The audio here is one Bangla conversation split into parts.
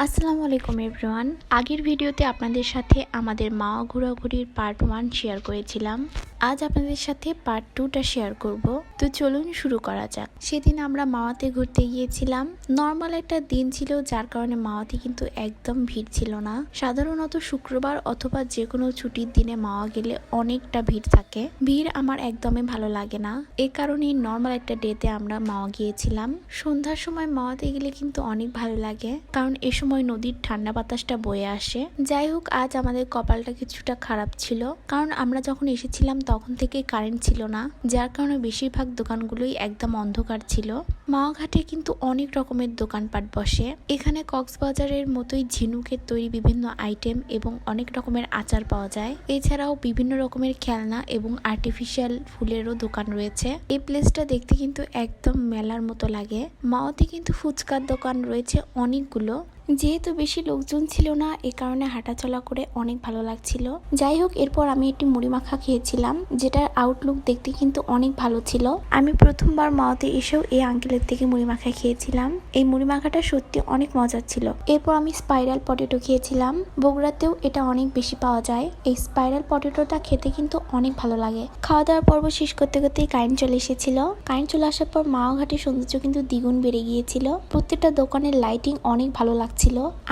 আসসালামু আলাইকুম এভরিওয়ান। আগের ভিডিওতে আপনাদের সাথে আমাদের মাওয়া ঘোরাঘুরির পার্ট 1 শেয়ার করেছিলাম। আজ আপনাদের সাথে পার্ট 2টা শেয়ার করব। তো চলুন শুরু করা যাক। সেদিন আমরা মাওয়াতে ঘুরতে গিয়েছিলাম। নর্মাল একটা দিন ছিল, যার কারণে মাওয়াতে কিন্তু একদম ভিড় ছিল না। সাধারণত শুক্রবার অথবা যে কোনো ছুটির দিনে মাওয়া গেলে অনেকটা ভিড় থাকে। ভিড় আমার একদমই ভালো লাগে না, এ কারণেই নর্মাল একটা ডেতে আমরা মাওয়া গিয়েছিলাম। সন্ধ্যার সময় মাওয়াতে গেলে কিন্তু অনেক ভালো লাগে, কারণ এ সময় নদীর ঠান্ডা বাতাসটা বয়ে আসে। যাই হোক, আজ আমাদের কপালটা কিছুটা খারাপ ছিল, কারণ আমরা যখন এসেছিলাম তখন থেকে কারেন্ট ছিল না, যার কারণে বেশিরভাগ দোকানগুলোই একদম অন্ধকার ছিল। মাওয়া ঘাটে কিন্তু অনেক রকমের দোকানপাট বসে। এখানে কক্সবাজারের মতোই ঝিনুকের তৈরি বিভিন্ন আইটেম এবং অনেক রকমের আচার পাওয়া যায়। এছাড়াও বিভিন্ন রকমের খেলনা এবং আর্টিফিশিয়াল ফুলেরও দোকান রয়েছে। এই প্লেসটা দেখতে কিন্তু একদম মেলার মতো লাগে। মাওয়াতে কিন্তু ফুচকার দোকান রয়েছে অনেকগুলো। যেহেতু বেশি লোকজন ছিল না, এ কারণে হাঁটাচলা করে অনেক ভালো লাগছিল। যাই হোক, এরপর আমি একটি মুড়ি মাখা খেয়েছিলাম, যেটার আউটলুক দেখতে কিন্তু অনেক ভালো ছিল। আমি প্রথমবার মাওয়াতে এসেও এই আঙ্কেলের থেকে মুড়ি মাখা খেয়েছিলাম। এই মুড়ি মাখাটা সত্যি অনেক মজার ছিল। এরপর আমি স্পাইরাল পটেটো খেয়েছিলাম। বগুড়াতেও এটা অনেক বেশি পাওয়া যায়। এই স্পাইরাল পটেটোটা খেতে কিন্তু অনেক ভালো লাগে। খাওয়া দাওয়ার পর্ব শেষ করতে করতেই কারেন্ট চলে এসেছিল। কারেন্ট চলে আসার পর মাওয়া ঘাটের সৌন্দর্য কিন্তু দ্বিগুণ বেড়ে গিয়েছিল। প্রত্যেকটা দোকানের লাইটিং অনেক ভালো লাগছিল।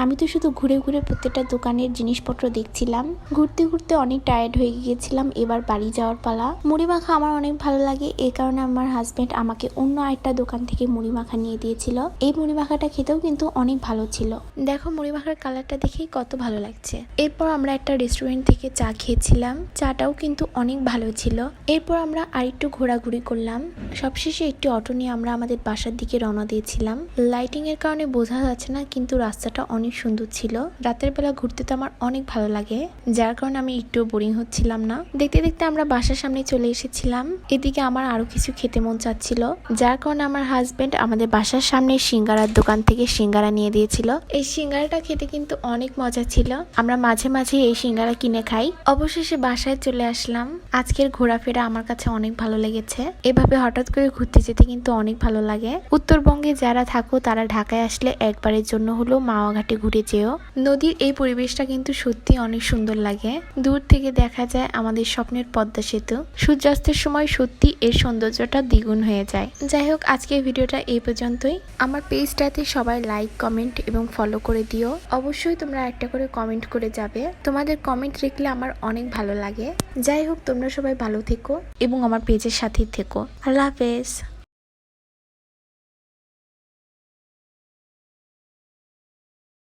আমি তো শুধু ঘুরে ঘুরে প্রত্যেকটা দোকানের জিনিসপত্র দেখছিলাম। ঘুরতে ঘুরতে অনেক টায়ার্ড হয়ে গিয়েছিলাম। এবার বাড়ি যাওয়ার পালা। মুড়ি মাখা আমার অনেক ভালো লাগে, এই কারণে আমার হাজবেন্ড আমাকে অন্য আরেকটা দোকান থেকে মুড়ি মাখা নিয়ে দিয়েছিল। এই মুড়ি মাখাটা খেতেও কিন্তু অনেক ভালো ছিল। দেখো, মুড়ি মাখার কালারটা দেখেই কত ভালো লাগছে। এরপর আমরা একটা রেস্টুরেন্ট থেকে চা খেয়েছিলাম। চাটাও কিন্তু অনেক ভালো ছিল। এরপর আমরা আরেকটু ঘোরাঘুরি করলাম। সবশেষে একটি অটো নিয়ে আমরা আমাদের বাসার দিকে রওনা দিয়েছিলাম। লাইটিং এর কারণে বোঝা যাচ্ছে না, কিন্তু রাস্তাটা অনেক সুন্দর ছিল। রাতের বেলা ঘুরতে তো আমার অনেক ভালো লাগে, যার কারণে আমি একটু বোরিং হচ্ছিলাম না। দেখতে দেখতে আমরা বাসার সামনে চলে এসেছিলাম। এদিকে আমার আরো কিছু খেতে মন চাচ্ছিল, যার কারণে আমার হাজবেন্ড আমাদের বাসার সামনে সিঙ্গারার দোকান থেকে সিঙ্গারা নিয়ে দিয়েছিল। এই সিঙ্গারাটা খেতে কিন্তু অনেক মজা ছিল। আমরা মাঝে মাঝে এই সিঙ্গারা কিনে খাই। অবশেষে বাসায় চলে আসলাম। আজকের ঘোরাফেরা আমার কাছে অনেক ভালো লেগেছে। এভাবে হঠাৎ করে ঘুরতে যেতে কিন্তু অনেক ভালো লাগে। উত্তরবঙ্গে যারা থাকো তারা ঢাকায় আসলে একবারের জন্য হলো মাওয়া ঘাটে ঘুরে যেও। নদীর এই পরিবেশটা কিন্তু সত্যি অনেক সুন্দর লাগে। দূর থেকে দেখা যায় আমাদের স্বপ্নের পদ্মা সেতু। সূর্যাস্তের সময় সত্যি এর সৌন্দর্যটা দ্বিগুণ হয়ে যায়। যাই হোক, আজকের ভিডিওটা এই পর্যন্তই। আমার পেজটাতে সবাই লাইক, কমেন্ট এবং ফলো করে দিও। অবশ্যই তোমরা একটা করে কমেন্ট করে যাবে। তোমাদের কমেন্ট দেখলে আমার অনেক ভালো লাগে। যাই হোক, তোমরা সবাই ভালো থেকো এবং আমার পেজের সাথেই থেকো। আল্লাহ হাফেজ।